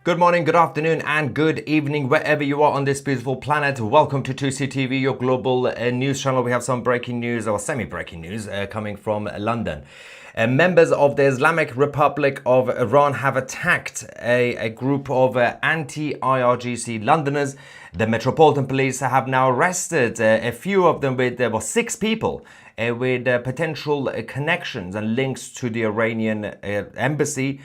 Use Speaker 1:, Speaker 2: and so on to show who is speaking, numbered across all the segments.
Speaker 1: Good morning, good afternoon, and good evening, wherever you are on this beautiful planet. Welcome to 2CTV, your global news channel. We have some breaking news, or semi-breaking news, coming from London. Members of the Islamic Republic of Iran have attacked a group of anti-IRGC Londoners. The Metropolitan Police have now arrested a few of them with, 6 people with potential connections and links to the Iranian embassy.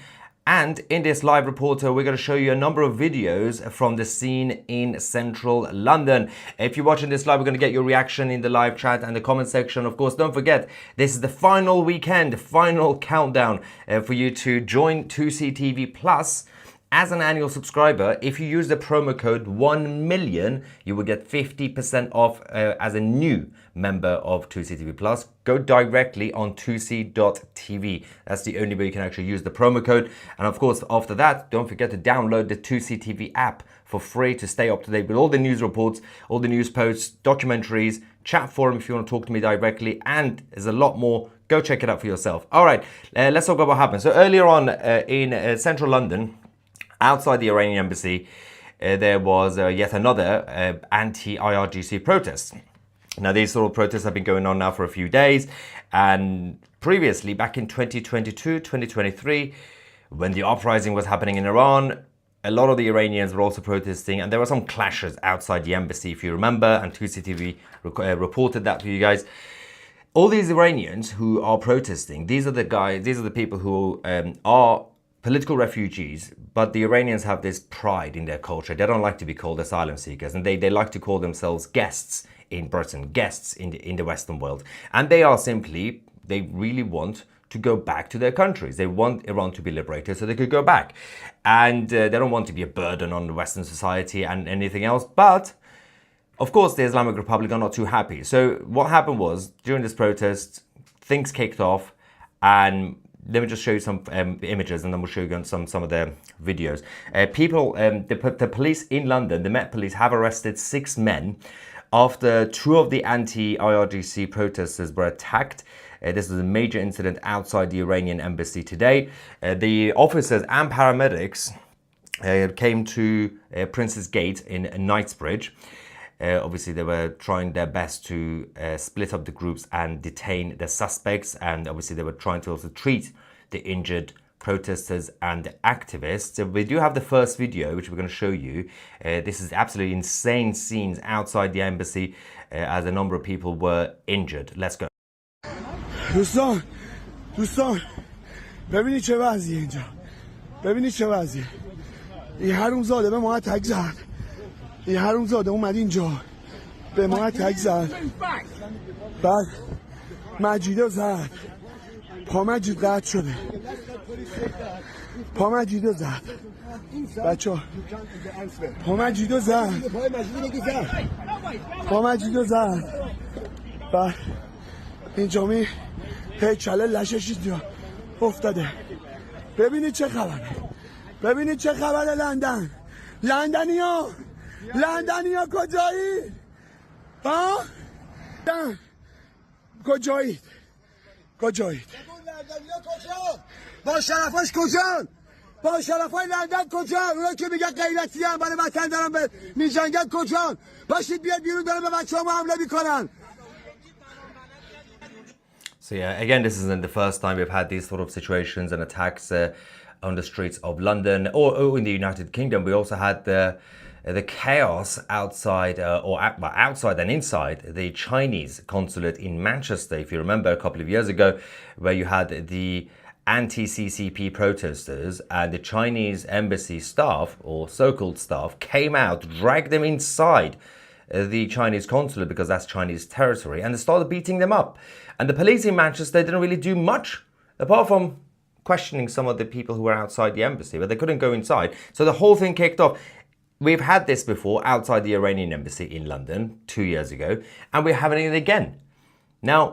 Speaker 1: And in this live reporter, we're going to show you a number of videos from the scene in central London. If you're watching this live, we're going to get your reaction in the live chat and the comment section. Of course, don't forget, this is the final weekend, final countdown for you to join 2CTV Plus. As an annual subscriber, if you use the promo code 1million, you will get 50% off as a new member of 2CTV Plus. Go directly on 2c.tv. That's the only way you can actually use the promo code. And of course, after that, don't forget to download the 2CTV app for free to stay up to date with all the news reports, all the news posts, documentaries, chat forum if you want to talk to me directly, and there's a lot more. Go check it out for yourself. All right, let's talk about what happened. So earlier on in central London, outside the Iranian embassy, there was yet another anti-IRGC protest. Now, these sort of protests have been going on now for a few days. And previously, back in 2022, 2023, when the uprising was happening in Iran, a lot of the Iranians were also protesting. And there were some clashes outside the embassy, if you remember. And 2CTV reported that for you guys. All these Iranians who are protesting, these are the people who are political refugees, but the Iranians have this pride in their culture. They don't like to be called asylum seekers, and they like to call themselves guests in Britain, guests in the Western world. And they really want to go back to their countries. They want Iran to be liberated so they could go back. And they don't want to be a burden on the Western society and anything else. But of course, the Islamic Republic are not too happy. So what happened was, during this protest, things kicked off, and let me just show you some images, and then we'll show you some of the videos. The police in London, the Met Police, have arrested 6 men after 2 of the anti-IRGC protesters were attacked. This was a major incident outside the Iranian embassy today. The officers and paramedics came to Prince's Gate in Knightsbridge. Obviously, they were trying their best to split up the groups and detain the suspects. And obviously, they were trying to also treat the injured protesters and activists. So we do have the first video, which we're going to show you. This is absolutely insane scenes outside the embassy as a number of people were injured. Let's go.
Speaker 2: دوستان ببینید چه وضعیه اینجا. ببینید چه وضعیه. این حرومزاده به ما اتک زد. این حرومزاده اومد اینجا به ما اتک زد. بعد مجیدو زد. پا مجید قطع شده. پا مجیدو زد. بچه ها پا مجیدو زد. پا مجیدو زد. بعد اینجا می پیچله لشش اینجا افتاده. ببینید چه خبره. ببینید چه خبره لندن. لندنیا کجایید؟ ها؟ کجایید؟ با شرفاش کجان؟ با شرفای لندن کجان؟ اونا که میگن غیرتی هم برای وطن دارن به میجنگن کجان؟ باشید بیاد بیرون دارن به بچه ها حمله میکنن.
Speaker 1: So yeah, again, this isn't the first time we've had these sort of situations and attacks on the streets of London or in the United Kingdom. We also had the chaos outside outside and inside the Chinese consulate in Manchester, if you remember, a couple of years ago, where you had the anti-CCP protesters and the Chinese embassy staff, or so-called staff, came out, dragged them inside the Chinese consulate because that's Chinese territory, and they started beating them up. And the police in Manchester didn't really do much apart from questioning some of the people who were outside the embassy, but they couldn't go inside. So the whole thing kicked off. We've had this before outside the Iranian embassy in London 2 years ago, and we're having it again. Now,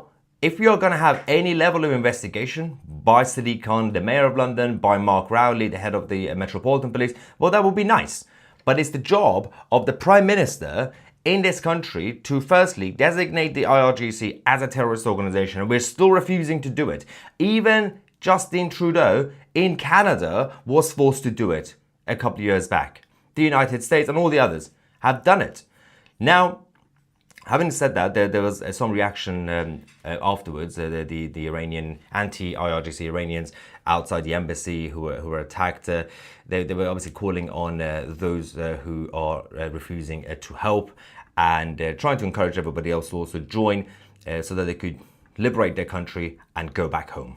Speaker 1: if you're going to have any level of investigation by Sadiq Khan, the mayor of London, by Mark Rowley, the head of the Metropolitan Police, well, that would be nice. But it's the job of the Prime Minister in this country to firstly designate the IRGC as a terrorist organization, and we're still refusing to do it. Even Justin Trudeau in Canada was forced to do it. a couple of years back. The United States and all the others have done it. Now, having said that, there was some reaction afterwards. The Iranian anti-IRGC Iranians outside the embassy who were attacked, they were obviously calling on those who are refusing to help and trying to encourage everybody else to also join so that they could liberate their country and go back home.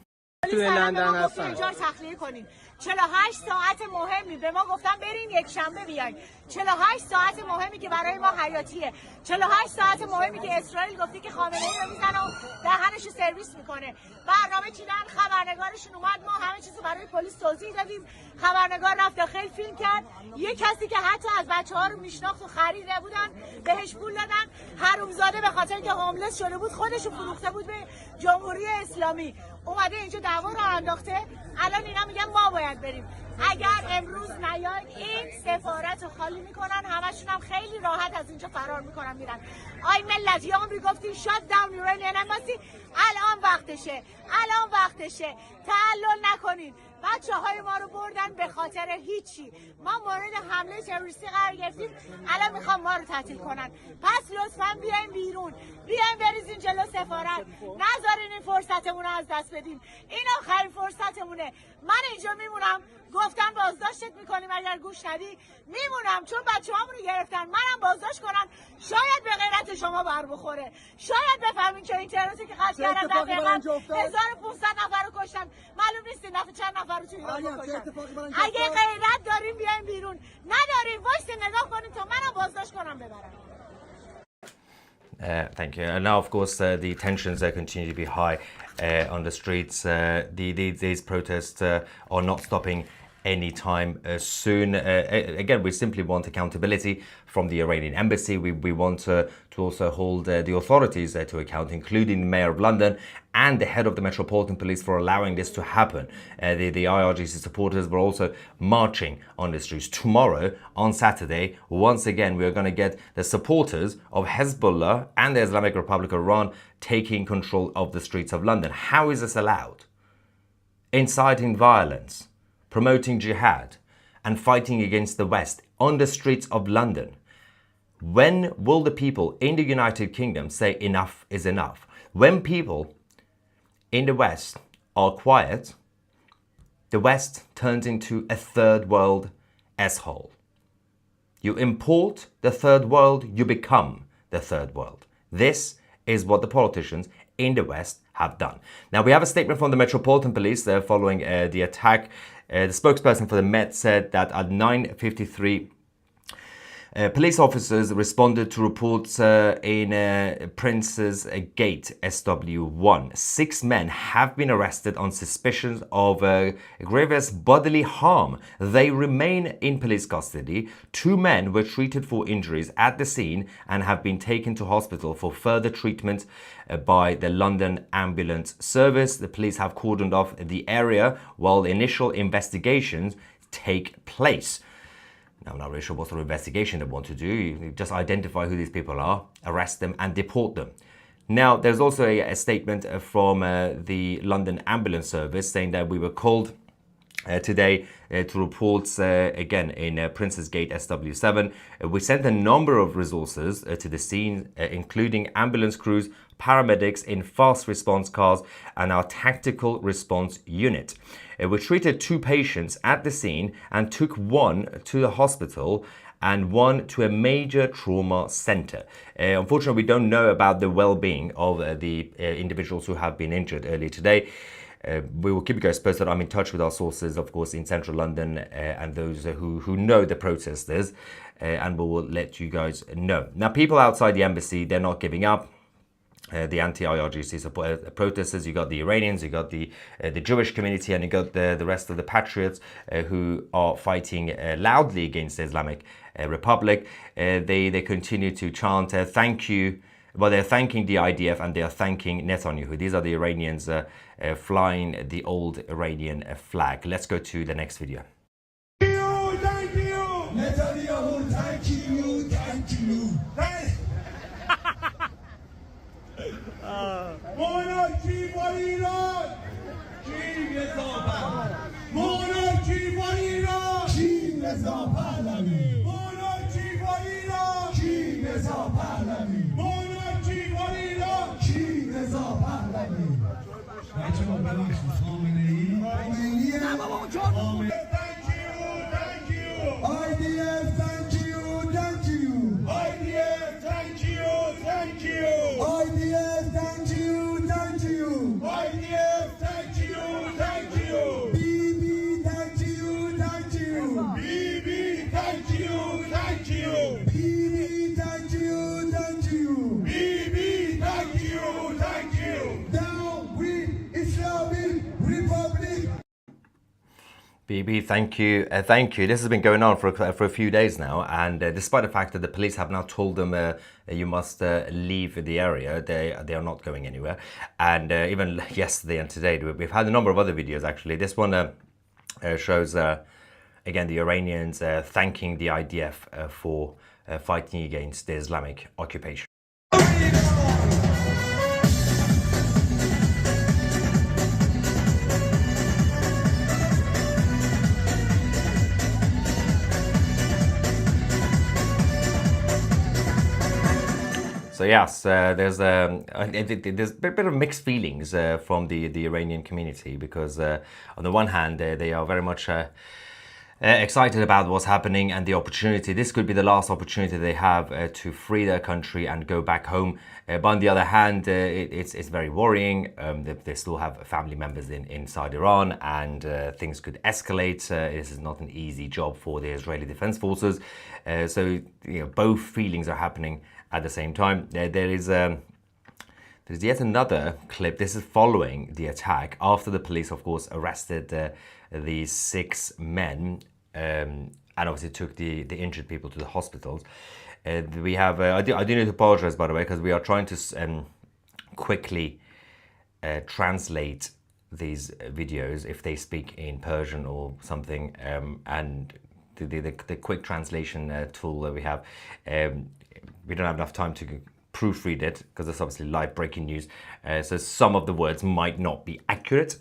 Speaker 3: 48 ساعت مهمی به ما گفتن برین یک شنبه بیاین 48 ساعت مهمی که برای ما حیاتیه 48 ساعت مهمی که اسرائیل گفتی که خامنه‌ای رو میزنه و دهنش رو سرویس میکنه برنامه چیدن خبرنگارشون اومد ما همه چیزو برای پلیس توضیح دادیم خبرنگار رفت داخل فیلم کرد یه کسی که حتی از بچه‌ها رو میشناخت و خریده بودن بهش پول دادن حرومزاده به خاطر که هوملس شده بود خودش رو فروخته بود به جمهوری اسلامی اومده اینجا دعوا رو انداخته الان اینا میگن ما باید بریم اگر امروز نیاید این سفارت رو خالی میکنن همشون هم خیلی راحت از اینجا فرار میکنن میرن آی ملت یا عمری گفتیم شات داون ایرانیان امباسی الان وقتشه تعلل نکنین بچه‌های ما رو بردن به خاطر هیچی ما مورد حمله تروریستی قرار گرفتیم الان میخوام ما رو تعطیل کنن پس لطفاً بیاین بیرون بیاین بریزین جلو سفارت نذارین این فرصتمون رو از دست بدیم این آخرین فرصتمونه من اینجا میمونم گفتن بازداشتت میکنیم اگر گوش ندی میمونم چون بچه‌هامون رو گرفتن منم بازداشت کنن شاید به غیرت شما بر بخوره شاید بفهمین که این تروریستی که قتل کردن در دقیقاً 1500 نفر رو کشتن معلوم نیست این دفعه چند نفر رو توی ایران کشتن اگه غیرت داریم بیاین بیرون نداریم وایس نگاه کنیم تا منم بازداشت کنم ببرن
Speaker 1: Thank you. And now, of course, the tensions continue to be high on the streets. These protests are not stopping anytime soon. Again, we simply want accountability from the Iranian embassy. We want to also hold the authorities to account, including the Mayor of London and the head of the Metropolitan Police for allowing this to happen. The IRGC supporters were also marching on the streets. Tomorrow, on Saturday, once again, we are going to get the supporters of Hezbollah and the Islamic Republic of Iran taking control of the streets of London. How is this allowed? Inciting violence, promoting jihad, and fighting against the West on the streets of London. When will the people in the United Kingdom say enough is enough? When people in the West are quiet, the West turns into a third world S-hole. You import the third world, you become the third world. This is what the politicians in the West have done. Now, we have a statement from the Metropolitan Police following the attack. The spokesperson for the Met said that at 9:53, police officers responded to reports in Prince's Gate, SW1. 6 men have been arrested on suspicions of grievous bodily harm. They remain in police custody. 2 men were treated for injuries at the scene and have been taken to hospital for further treatment by the London Ambulance Service. The police have cordoned off the area while initial investigations take place. Now, I'm not really sure what sort of investigation they want to do. You just identify who these people are, arrest them and deport them. Now, there's also a statement from the London Ambulance Service saying that we were called today to reports again in Prince's Gate SW7. We sent a number of resources to the scene, including ambulance crews, paramedics in fast response cars, and our tactical response unit. We treated 2 patients at the scene and took 1 to the hospital and 1 to a major trauma center. Unfortunately, we don't know about the well-being of the individuals who have been injured earlier today. We will keep you guys posted. I'm in touch with our sources, of course, in central London and those who know the protesters, and we will let you guys know. Now, people outside the embassy, they're not giving up. The anti-IRGC protesters, you got the Iranians, you got the Jewish community, and you got the rest of the patriots who are fighting loudly against the Islamic Republic. They continue to chant, thank you. Well, they're thanking the IDF and they are thanking Netanyahu. These are the Iranians flying the old Iranian flag. Let's go to the next video.
Speaker 2: Thank you. Netanyahu, thank you. Monarchy for Iran! Monarchy for Iran!
Speaker 1: BB, thank you, thank you. This has been going on for a few days now, and despite the fact that the police have now told them you must leave the area, they are not going anywhere. And even yesterday and today, we've had a number of other videos actually. This one shows again the Iranians thanking the IDF for fighting against the Islamic occupation. So yes, there's a bit of mixed feelings from the Iranian community, because on the one hand they are very much excited about what's happening and the opportunity. This could be the last opportunity they have to free their country and go back home. But on the other hand, it's very worrying. They still have family members inside Iran, and things could escalate. This is not an easy job for the Israeli Defense Forces. So both feelings are happening at the same time. There's yet another clip. This is following the attack, after the police, of course, arrested these 6 men and obviously took the injured people to the hospitals. We have, I do need to apologize, by the way, because we are trying to quickly translate these videos if they speak in Persian or something, and the quick translation tool that we have, we don't have enough time to proofread it because it's obviously live breaking news. So some of the words might not be accurate.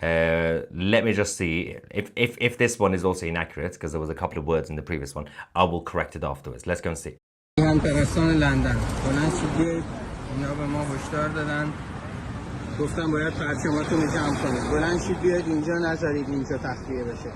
Speaker 1: Let me just see if this one is also inaccurate, because there was a couple of words in the previous one. I will correct it afterwards. Let's go and see.
Speaker 4: گفتم باید پرچماتون رو جمع کنید. بلند شید بیاید اینجا، نذارید اینجا تخلیه بشه.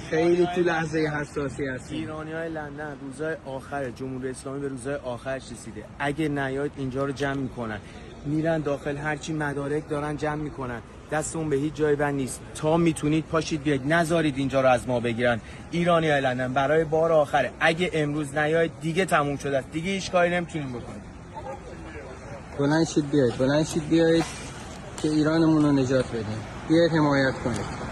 Speaker 4: خیلی تو لحظه حساسی هستیم.
Speaker 5: ایرانیای لندن روزهای آخر جمهوری اسلامی به روزهای آخرش رسیده. اگه نیاید اینجا رو جمع میکنن، میرن داخل، هرچی مدارک دارن جمع میکنن. دستمون به هیچ جایی بند نیست. تا میتونید پاشید بیاید، نذارید اینجا رو از ما بگیرن. ایرانیای لندن برای بار آخره. اگه امروز نیاید دیگه تموم شده است. دیگه هیچ کاری نمیتونیم بکنیم.
Speaker 4: بلند شید بیاید، بلند شید بیاید که ایرانمون رو نجات بدیم. بیاید حمایت کنید.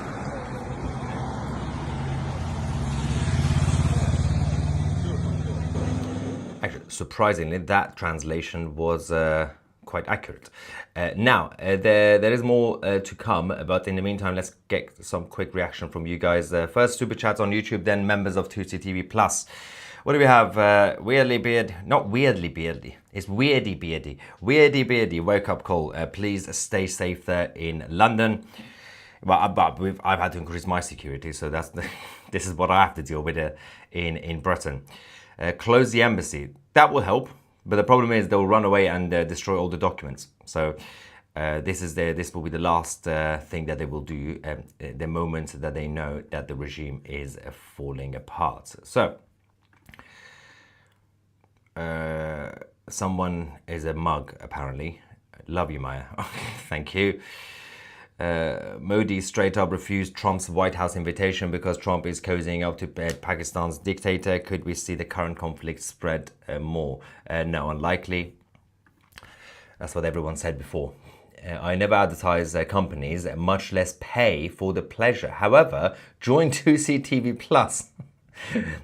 Speaker 1: Actually, surprisingly, that translation was quite accurate. Now, there is more to come, but in the meantime, let's get some quick reaction from you guys. First, super chats on YouTube, then members of 2CTV Plus. What do we have? Weirdly Beard, not Weirdly Beardy, it's Weirdy Beardy. Weirdy Beardy, wake up call. Please stay safe there in London. Well, I've had to increase my security, so this is what I have to deal with in Britain. Close the embassy. That will help, but the problem is they'll run away and destroy all the documents. So this will be the last thing that they will do the moment that they know that the regime is falling apart. So someone is a mug, apparently. Love you, Maya. Thank you. Modi straight up refused Trump's White House invitation because Trump is cozying up to Pakistan's dictator. Could we see the current conflict spread more? No, unlikely. That's what everyone said before. I never advertise companies, much less pay for the pleasure. However, join 2CTV Plus.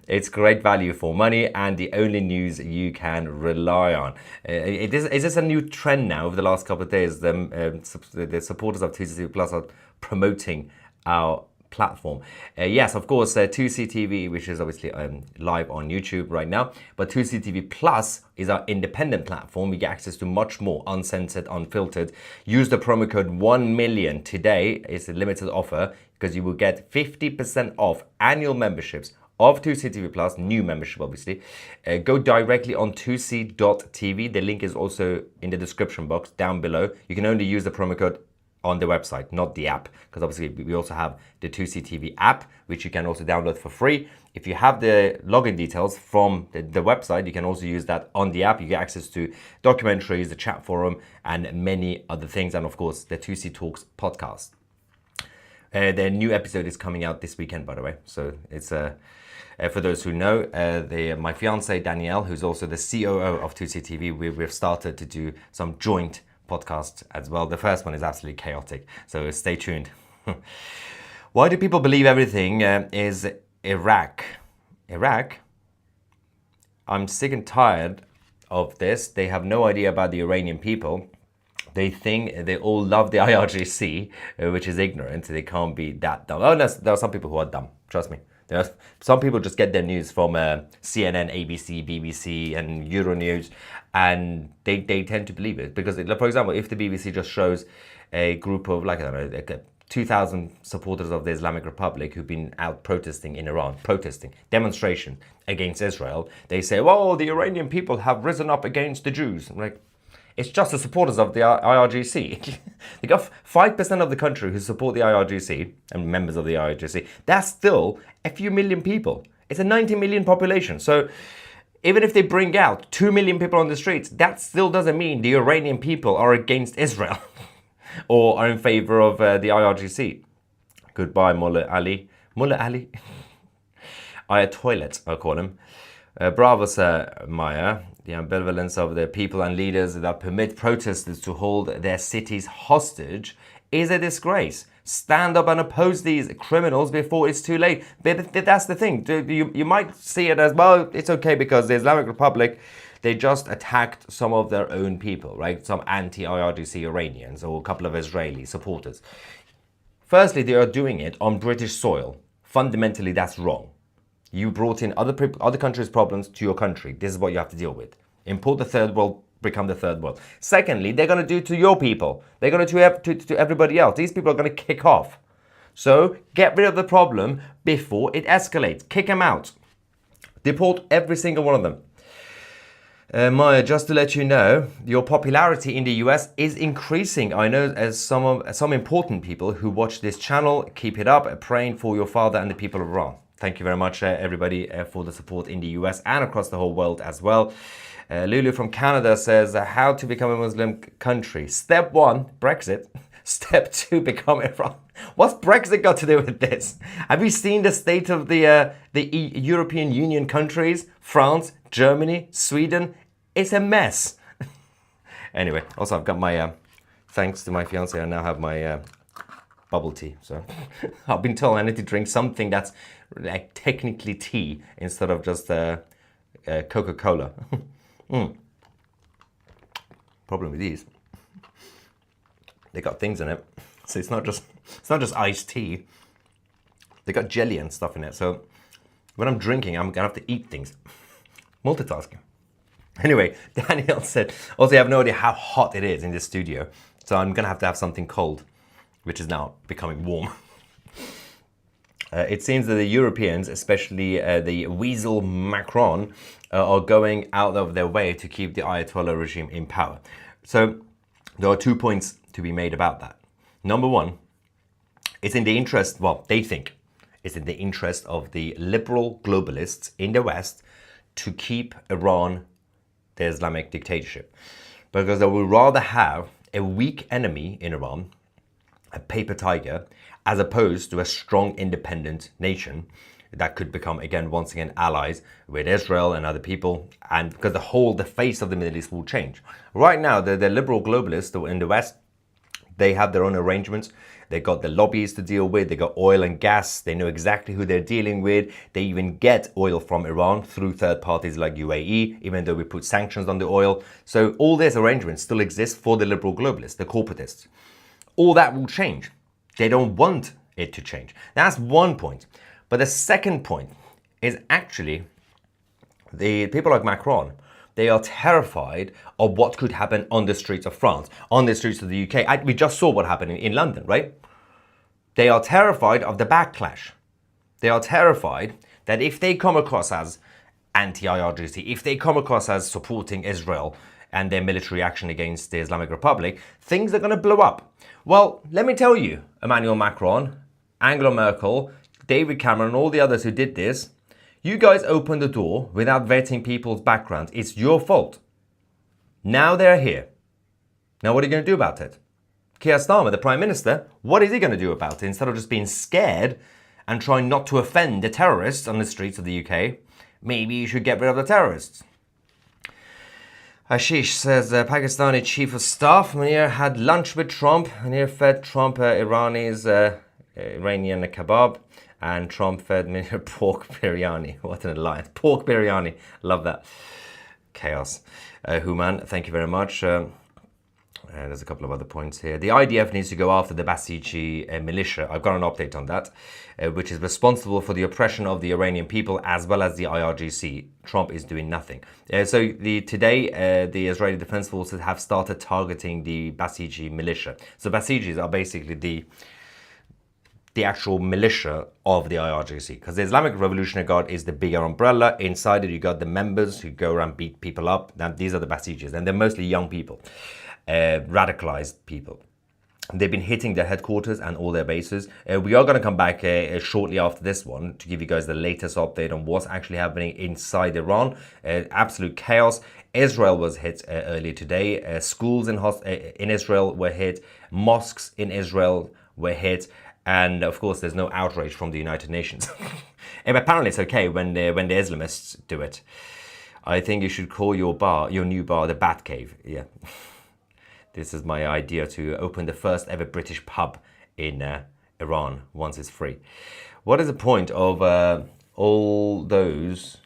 Speaker 1: It's great value for money and the only news you can rely on. Is this a new trend now over the last couple of days? The supporters of 2CTV Plus are promoting our platform. Yes, of course, 2CTV, which is obviously live on YouTube right now, but 2CTV Plus is our independent platform. We get access to much more uncensored, unfiltered. Use the promo code 1million today. It's a limited offer because you will get 50% off annual memberships of 2CTV Plus, new membership obviously. Go directly on 2c.tv. The link is also in the description box down below. You can only use the promo code on the website, not the app, because obviously we also have the 2CTV app, which you can also download for free. If you have the login details from the website, you can also use that on the app. You get access to documentaries, the chat forum, and many other things, and of course the 2C Talks podcast. The new episode is coming out this weekend, by the way, so it's for those who know, my fiance Danielle, who's also the COO of 2CTV, we've started to do some joint podcasts as well. The first one is absolutely chaotic, so stay tuned. Why do people believe everything is Iraq? Iraq? I'm sick and tired of this. They have no idea about the Iranian people. They think they all love the IRGC, which is ignorant. They can't be that dumb. Oh, no, there are some people who are dumb, trust me. Some people just get their news from CNN, ABC, BBC, and Euronews, and they tend to believe it. Because, for example, if the BBC just shows a group of, like, I don't know, like 2,000 supporters of the Islamic Republic who've been out protesting in Iran, demonstration against Israel, they say, well, the Iranian people have risen up against the Jews. I'm like, it's just the supporters of the IRGC. They got 5% of the country who support the IRGC and members of the IRGC. That's still a few million people. It's a 90 million population. So even if they bring out 2 million people on the streets, that still doesn't mean the Iranian people are against Israel or are in favor of the IRGC. Goodbye, Mullah Ali. Mullah Ali? Toilet, I'll call him. Bravo, Sir Maya. The ambivalence of the people and leaders that permit protesters to hold their cities hostage is a disgrace. Stand up and oppose these criminals before it's too late. But that's the thing. You might see it as, well, it's okay because the Islamic Republic, they just attacked some of their own people, right? Some anti-IRGC Iranians or a couple of Israeli supporters. Firstly, they are doing it on British soil. Fundamentally, that's wrong. You brought in other countries' problems to your country. This is what you have to deal with. Import the third world, become the third world. Secondly, they're going to do it to your people. They're going to do it to everybody else. These people are going to kick off. So get rid of the problem before it escalates. Kick them out. Deport every single one of them. Maya, just to let you know, your popularity in the US is increasing. I know as some important people who watch this channel. Keep it up. Praying for your father and the people of Iran. Thank you very much, everybody, for the support in the US and across the whole world as well. Lulu from Canada says, how to become a Muslim country. Step 1, Brexit. Step 2, become Iran. What's Brexit got to do with this? Have you seen the state of the European Union countries? France, Germany, Sweden. It's a mess. Anyway, also I've got my, thanks to my fiance, I now have my bubble tea. So I've been told I need to drink something that's like technically tea instead of just Coca-Cola. Problem with these, they got things in it, so it's not just iced tea. They got jelly and stuff in it. So when I'm drinking, I'm gonna have to eat things. Multitasking. Anyway, Daniel said, also I have no idea how hot it is in this studio, so I'm gonna have to have something cold, which is now becoming warm. It seems that the Europeans, especially the weasel Macron, are going out of their way to keep the Ayatollah regime in power. So there are 2 points to be made about that. Number one, it's in the interest, well, they think it's in the interest of the liberal globalists in the West to keep Iran the Islamic dictatorship. Because they would rather have a weak enemy in Iran, a paper tiger, as opposed to a strong independent nation that could become, once again, allies with Israel and other people, and because the face of the Middle East will change. Right now, the liberal globalists in the West, they have their own arrangements. They got the lobbies to deal with. They got oil and gas. They know exactly who they're dealing with. They even get oil from Iran through third parties like UAE, even though we put sanctions on the oil. So all these arrangements still exist for the liberal globalists, the corporatists. All that will change. They don't want it to change. That's one point. But the second point is actually the people like Macron, they are terrified of what could happen on the streets of France, on the streets of the UK. We just saw what happened in London, right? They are terrified of the backlash. They are terrified that if they come across as anti-IRGC, if they come across as supporting Israel and their military action against the Islamic Republic, things are going to blow up. Well, let me tell you, Emmanuel Macron, Angela Merkel, David Cameron, all the others who did this, you guys opened the door without vetting people's backgrounds. It's your fault. Now they're here. Now what are you going to do about it? Keir Starmer, the Prime Minister, what is he going to do about it? Instead of just being scared and trying not to offend the terrorists on the streets of the UK, maybe you should get rid of the terrorists. Ashish says, Pakistani Chief of Staff, Munir had lunch with Trump. Munir fed Trump Iranian kebab, and Trump fed Munir pork biryani. What an alliance. Pork biryani. Love that. Chaos. Human, thank you very much. There's a couple of other points here. The IDF needs to go after the Basiji militia. I've got an update on that, which is responsible for the oppression of the Iranian people as well as the IRGC. Trump is doing nothing. Today, the Israeli Defense Forces have started targeting the Basiji militia. So Basijis are basically the actual militia of the IRGC, because the Islamic Revolutionary Guard is the bigger umbrella. Inside it, you got the members who go around beat people up. Now, these are the Basijis, and they're mostly young people. Radicalized people. They've been hitting their headquarters and all their bases. We are going to come back shortly after this one to give you guys the latest update on what's actually happening inside Iran. Absolute chaos. Israel was hit earlier today. Schools in Israel were hit. Mosques in Israel were hit. And of course, there's no outrage from the United Nations. And apparently it's okay when the Islamists do it. I think you should call your new bar, the Bat Cave. Yeah. This is my idea to open the first ever British pub in Iran once it's free. What is the point of all those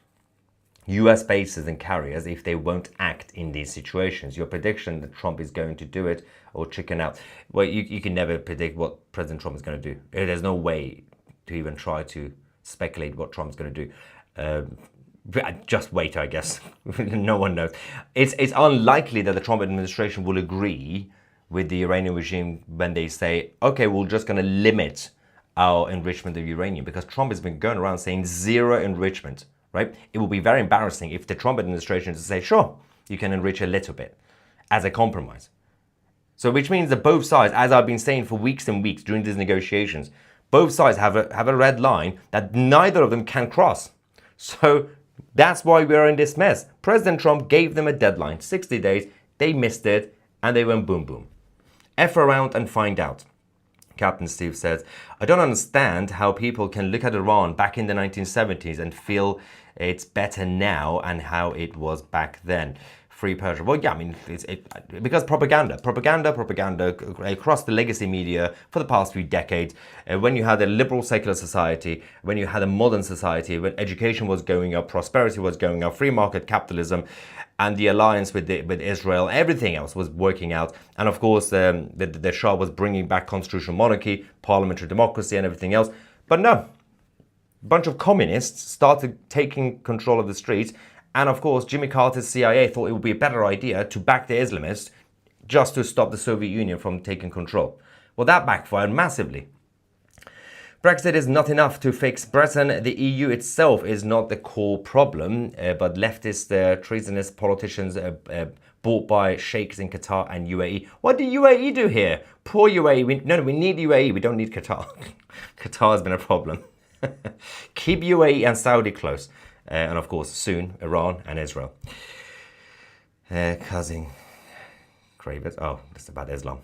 Speaker 1: US bases and carriers if they won't act in these situations? Your prediction that Trump is going to do it or chicken out. Well, you can never predict what President Trump is going to do. There's no way to even try to speculate what Trump's going to do. Just wait, I guess. No one knows. It's unlikely that the Trump administration will agree with the Iranian regime when they say, okay, we're just going to limit our enrichment of uranium, because Trump has been going around saying zero enrichment, right? It will be very embarrassing if the Trump administration to say, sure, you can enrich a little bit as a compromise. So which means that both sides, as I've been saying for weeks and weeks during these negotiations, both sides have a red line that neither of them can cross. So that's why we're in this mess. President Trump gave them a deadline, 60 days. They missed it, and they went boom, boom. F around and find out. Captain Steve says, I don't understand how people can look at Iran back in the 1970s and feel it's better now and how it was back then. Free Persia. Well, yeah, I mean, because propaganda across the legacy media for the past few decades. When you had a liberal secular society, when you had a modern society, when education was going up, prosperity was going up, free market capitalism, and the alliance with Israel, everything else was working out. And of course, the Shah was bringing back constitutional monarchy, parliamentary democracy, and everything else. But no, a bunch of communists started taking control of the streets. And of course, Jimmy Carter's CIA thought it would be a better idea to back the Islamists just to stop the Soviet Union from taking control. Well, that backfired massively. Brexit is not enough to fix Britain. The EU itself is not the core problem, but leftist, treasonous politicians bought by sheikhs in Qatar and UAE. What do UAE do here? Poor UAE. We need UAE. We don't need Qatar. Qatar has been a problem. Keep UAE and Saudi close. And of course, soon, Iran and Israel. Cousin Kravitz. Oh, that's about Islam.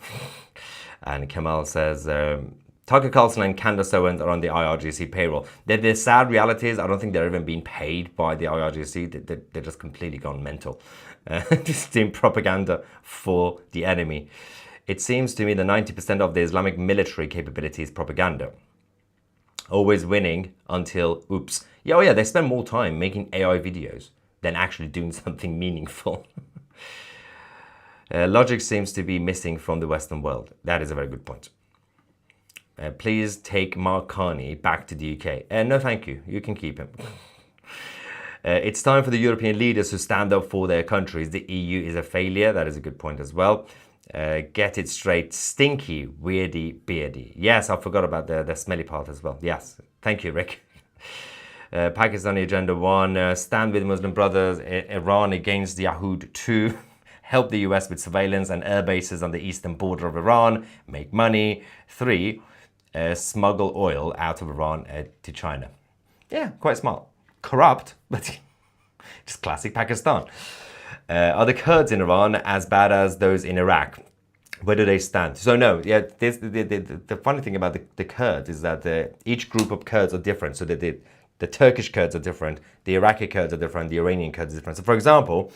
Speaker 1: And Kamal says, Tucker Carlson and Candace Owens are on the IRGC payroll. The sad reality is I don't think they're even being paid by the IRGC. They're just completely gone mental. Just doing propaganda for the enemy. It seems to me that 90% of the Islamic military capability is propaganda. Always winning until, oops. Yeah, oh yeah, they spend more time making AI videos than actually doing something meaningful. Logic seems to be missing from the Western world. That is a very good point. please take Mark Carney back to the UK. No, thank you. You can keep him. It's time for the European leaders to stand up for their countries. The EU is a failure. That is a good point as well. Get it straight. Stinky, weirdy, beardy. Yes, I forgot about the smelly part as well. Yes. Thank you, Rick. Pakistani Agenda 1. Stand with Muslim brothers. Iran against the Yahud 2. Help the US with surveillance and air bases on the eastern border of Iran. Make money. 3. Smuggle oil out of Iran to China. Yeah, quite smart. Corrupt, but just classic Pakistan. Are the Kurds in Iran as bad as those in Iraq? Where do they stand? So no, yeah. The funny thing about the Kurds is that each group of Kurds are different. So the Turkish Kurds are different, the Iraqi Kurds are different, the Iranian Kurds are different. So for example,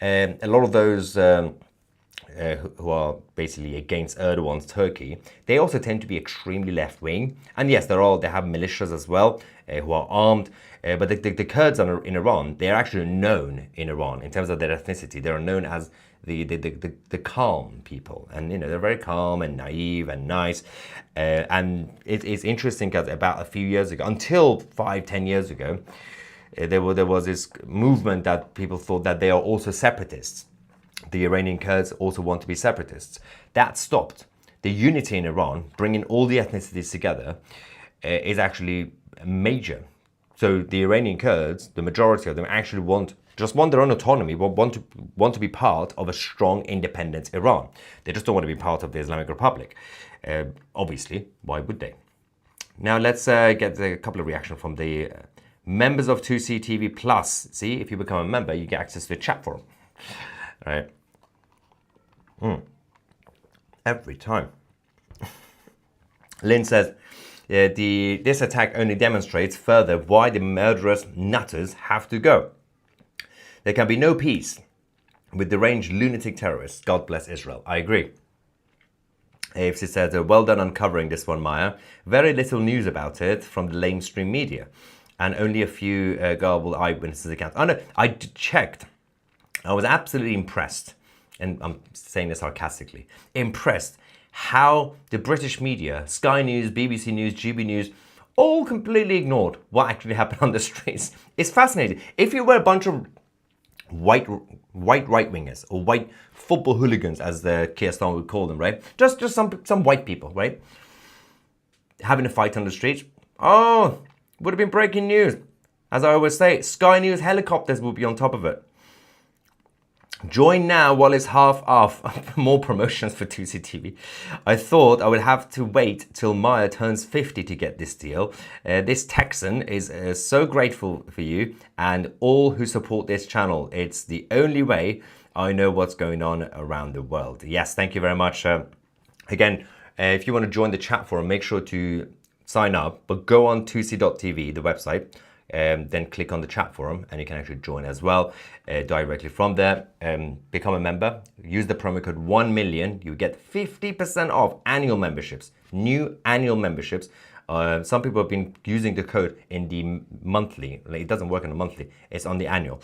Speaker 1: a lot of those who are basically against Erdogan's Turkey, they also tend to be extremely left-wing. And yes, they have militias as well who are armed. But the Kurds in Iran, they're actually known in Iran in terms of their ethnicity. They're known as the calm people, and they're very calm and naive and nice. And it's interesting because about a few years ago, until 5-10 years ago, there was this movement that people thought that they are also separatists. The Iranian Kurds also want to be separatists. That stopped. The unity in Iran, bringing all the ethnicities together, is actually major. So the Iranian Kurds, the majority of them, actually want their own autonomy, want to be part of a strong, independent Iran. They just don't want to be part of the Islamic Republic. Obviously, why would they? Now let's get a couple of reactions from the members of 2C TV Plus. See, if you become a member, you get access to a chat forum. All right. Every time. Lynn says, this attack only demonstrates further why the murderous nutters have to go. There can be no peace with deranged lunatic terrorists. God bless Israel. I agree. AFC says, well done uncovering this one, Maya. Very little news about it from the mainstream media, and only a few garbled eyewitnesses accounts. Oh no, I checked. I was absolutely impressed, and I'm saying this sarcastically, impressed how the British media, Sky News, BBC News, GB News, all completely ignored what actually happened on the streets. It's fascinating. If you were a bunch of white right-wingers or white football hooligans, as the Keir Starmer would call them, right? Just some white people, right? Having a fight on the streets. Oh, would have been breaking news. As I always say, Sky News helicopters will be on top of it. Join now while it's half off. More promotions for 2C TV. I thought I would have to wait till Maya turns 50 to get this deal. This Texan is so grateful for you and all who support this channel. It's the only way I know what's going on around the world. Yes, thank you very much. Again, if you want to join the chat forum, make sure to sign up, but go on 2c.tv, the website. Then click on the chat forum and you can actually join as well directly from there. Become a member. Use the promo code 1million. You get 50% off annual memberships, new annual memberships. Some people have been using the code in the monthly. It doesn't work on the monthly. It's on the annual.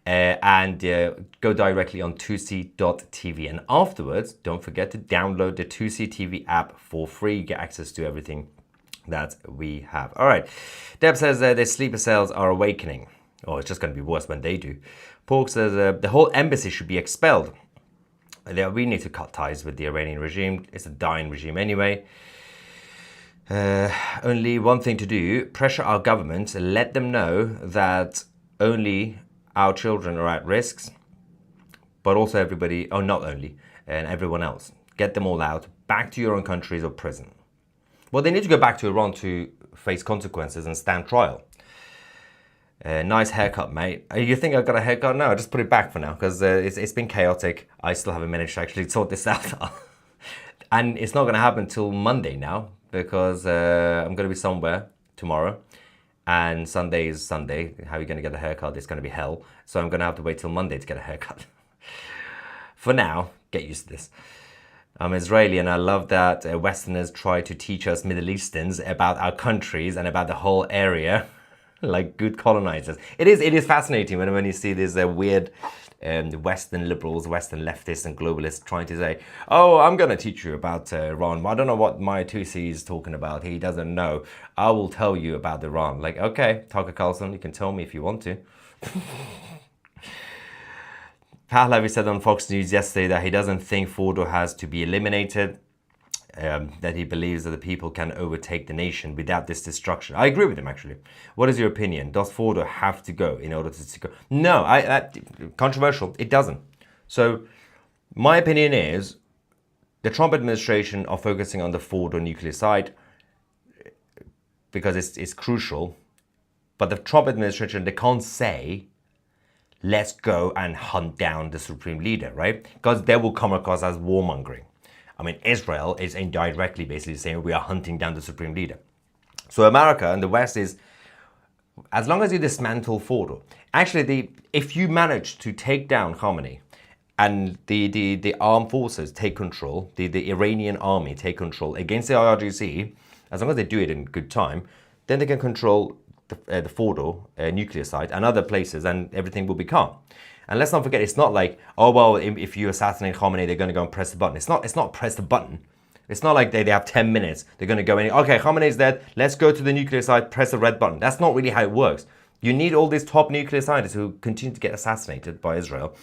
Speaker 1: And go directly on 2c.tv. And afterwards, don't forget to download the 2C TV app for free. You get access to everything that we have. All right. Deb says their sleeper cells are awakening. Oh, it's just going to be worse when they do. Pork says the whole embassy should be expelled. We need to cut ties with the Iranian regime. It's a dying regime anyway. Only one thing to do, pressure our government, let them know that only our children are at risk, but also everybody, not only, and everyone else. Get them all out, back to your own countries or prison. Well, they need to go back to Iran to face consequences and stand trial. Nice haircut, mate. You think I got a haircut? No, I just put it back for now because it's been chaotic. I still haven't managed to actually sort this out. And it's not going to happen till Monday now because I'm going to be somewhere tomorrow. And Sunday is Sunday. How are you going to get a haircut? It's going to be hell. So I'm going to have to wait till Monday to get a haircut. For now, get used to this. I'm Israeli and I love that Westerners try to teach us Middle Easterns about our countries and about the whole area. like good colonizers. It is fascinating when you see these weird Western liberals, Western leftists and globalists trying to say, oh, I'm going to teach you about Iran. I don't know what my 2C is talking about. He doesn't know. I will tell you about Iran. Like, okay, Tucker Carlson, you can tell me if you want to. Pahlavi said on Fox News yesterday that he doesn't think Fordo has to be eliminated, that he believes that the people can overtake the nation without this destruction. I agree with him, actually. What is your opinion? Does Fordo have to go in order to go? No, controversial. It doesn't. So my opinion is the Trump administration are focusing on the Fordo nuclear site because it's crucial. But the Trump administration, they can't say, let's go and hunt down the supreme leader, right? Because they will come across as warmongering. I mean, Israel is indirectly basically saying we are hunting down the supreme leader. So America and the West is, as long as you dismantle Fordo, actually, if you manage to take down Khamenei and the armed forces take control, the Iranian army take control against the IRGC, as long as they do it in good time, then they can control the Fordo nuclear site and other places, and everything will be calm. And let's not forget, it's not like, oh, well, if you assassinate Khamenei, they're going to go and press the button. It's not press the button. It's not like they have 10 minutes. They're going to go in, okay, Khamenei's dead. Let's go to the nuclear site, press the red button. That's not really how it works. You need all these top nuclear scientists who continue to get assassinated by Israel.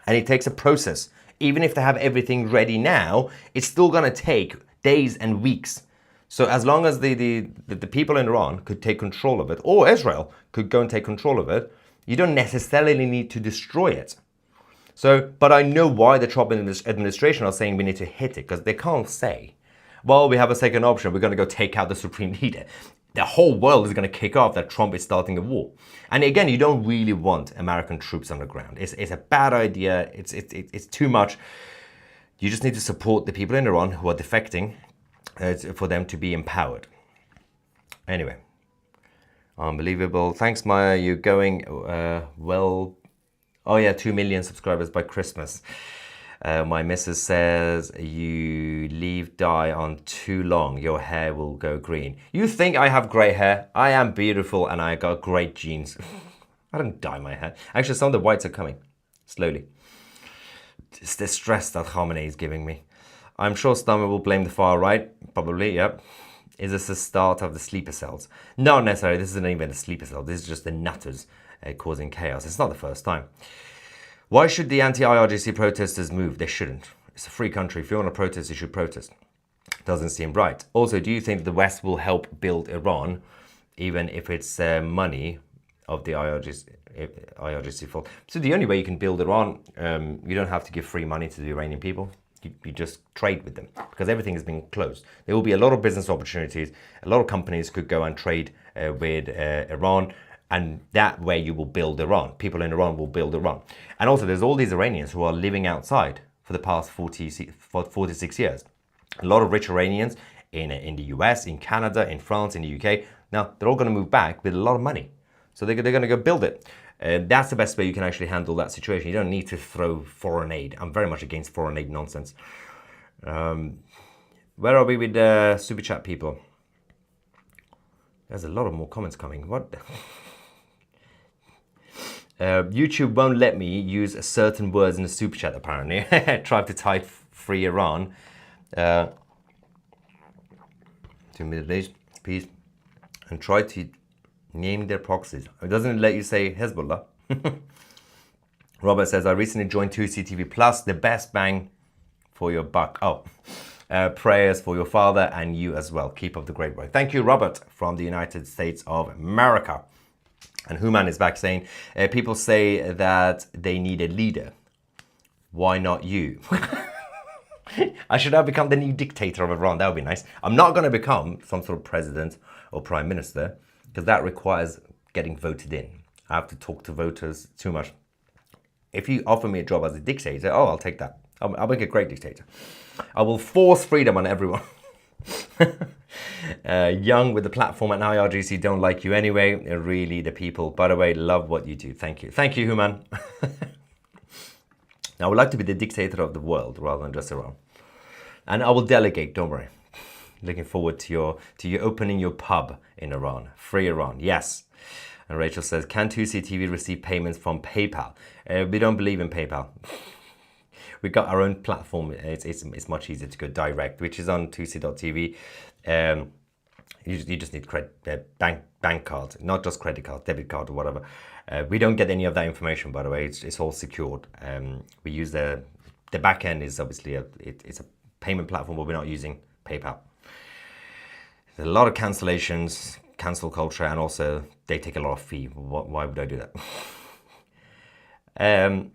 Speaker 1: And it takes a process. Even if they have everything ready now, it's still going to take days and weeks. So as long as the people in Iran could take control of it, or Israel could go and take control of it, you don't necessarily need to destroy it. So, but I know why the Trump administration are saying we need to hit it, because they can't say, well, we have a second option. We're going to go take out the supreme leader. The whole world is going to kick off that Trump is starting a war. And again, you don't really want American troops on the ground. It's a bad idea. It's too much. You just need to support the people in Iran who are defecting for them to be empowered. Anyway. Unbelievable. Thanks, Maya. You're going well. Oh, yeah, 2 million subscribers by Christmas. My missus says you leave dye on too long. Your hair will go green. You think I have grey hair? I am beautiful and I got great genes. I don't dye my hair. Actually, some of the whites are coming. Slowly. It's the stress that Khamenei is giving me. I'm sure Stammer will blame the far right. Probably, yep. Is this the start of the sleeper cells? Not necessarily. This isn't even a sleeper cell. This is just the nutters causing chaos. It's not the first time. Why should the anti-IRGC protesters move? They shouldn't. It's a free country. If you want to protest, you should protest. Doesn't seem right. Also, do you think the West will help build Iran, even if it's money of the IRGC fault? So the only way you can build Iran, you don't have to give free money to the Iranian people. You just trade with them, because everything has been closed. There will be a lot of business opportunities. A lot of companies could go and trade with Iran, and that way you will build Iran. People in Iran will build Iran. And also there's all these Iranians who are living outside for the past 46 years. A lot of rich Iranians in the US, in Canada, in France, in the UK. Now they're all going to move back with a lot of money. So they're going to go build it. That's the best way you can actually handle that situation. You don't need to throw foreign aid. I'm very much against foreign aid nonsense. Where are we with Super Chat people? There's a lot of more comments coming. What? YouTube won't let me use certain words in the Super Chat, apparently. Tried to type free Iran. 2 minute days, peace. And try to name their proxies. It doesn't let you say Hezbollah. Robert says, I recently joined 2CTV Plus, the best bang for your buck. Oh, prayers for your father and you as well. Keep up the great work. Thank you, Robert, from the United States of America. And Human is back saying, people say that they need a leader. Why not you? I should have become the new dictator of Iran. That would be nice. I'm not going to become some sort of president or prime minister, because that requires getting voted in. I have to talk to voters too much. If you offer me a job as a dictator, oh, I'll take that. I'll make a great dictator. I will force freedom on everyone. Young with the platform at IRGC don't like you anyway. Really, the people, by the way, love what you do. Thank you. Thank you, Human. I would like to be the dictator of the world rather than just Iran. And I will delegate, don't worry. Looking forward to you opening your pub in Iran. Free Iran, yes. And Rachel says, can 2CTV receive payments from PayPal? We don't believe in PayPal. We got our own platform. It's much easier to go direct, which is on 2c.tv. You just need bank card, not just credit card, debit card or whatever. We don't get any of that information, by the way. It's all secured. We use the back end is obviously it's a payment platform, but we're not using PayPal. There's a lot of cancellations, cancel culture, and also they take a lot of fee. Why would I do that?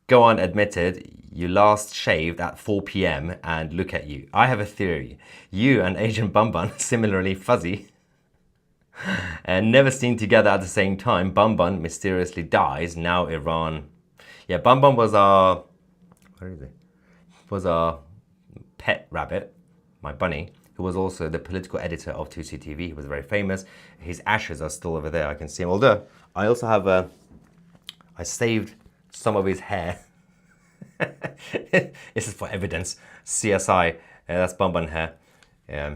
Speaker 1: Go on, admitted, you last shaved at 4 p.m. and look at you. I have a theory. You and Agent Bumban, similarly fuzzy, and never seen together at the same time. Bumban mysteriously dies. Now Iran. Yeah, Bumban was our, where is it? Was our pet rabbit, my bunny, who was also the political editor of 2CTV. He was very famous. His ashes are still over there. I can see him. Although I also have I saved some of his hair. This is for evidence. CSI, that's Bumban hair. Yeah,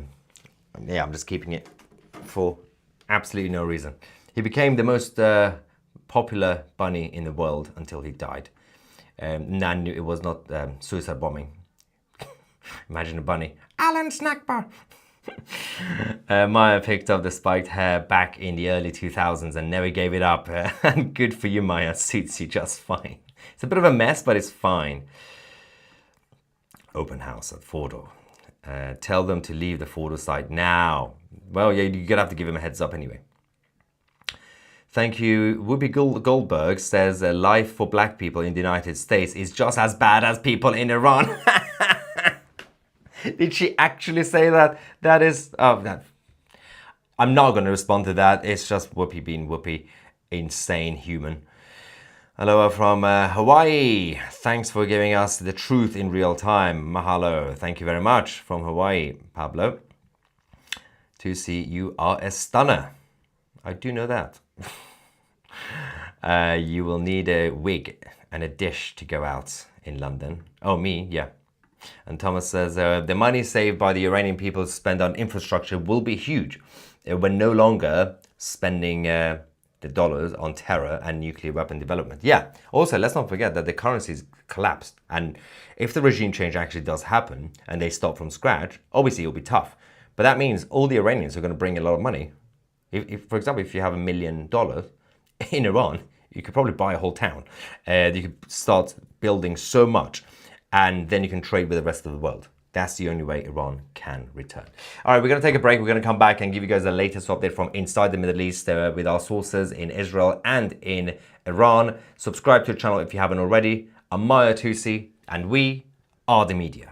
Speaker 1: I'm just keeping it for absolutely no reason. He became the most popular bunny in the world until he died. Nan knew it was not suicide bombing. Imagine a bunny. Alan Snackbar. Maya picked up the spiked hair back in the early 2000s and never gave it up. And good for you, Maya. Suits you just fine. It's a bit of a mess, but it's fine. Open house at Fordo. Tell them to leave the Fordo site now. Well, yeah, you're gonna have to give him a heads up anyway. Thank you. Whoopi Goldberg says life for black people in the United States is just as bad as people in Iran. Did she actually say that? That is... I'm not going to respond to that. It's just Whoopi being Whoopi. Insane human. Aloha from Hawaii. Thanks for giving us the truth in real time. Mahalo. Thank you very much from Hawaii, Pablo. To see you are a stunner. I do know that. You will need a wig and a dish to go out in London. Oh, me? Yeah. And Thomas says, the money saved by the Iranian people spent on infrastructure will be huge. We're no longer spending the dollars on terror and nuclear weapon development. Yeah. Also, let's not forget that the currency's collapsed. And if the regime change actually does happen and they start from scratch, obviously it'll be tough. But that means all the Iranians are going to bring a lot of money. If for example, if you have $1 million in Iran, you could probably buy a whole town. You could start building so much. And then you can trade with the rest of the world. That's the only way Iran can return. All right, we're going to take a break. We're going to come back and give you guys the latest update from inside the Middle East with our sources in Israel and in Iran. Subscribe to the channel if you haven't already. I'm Maya Tusi, and we are the media.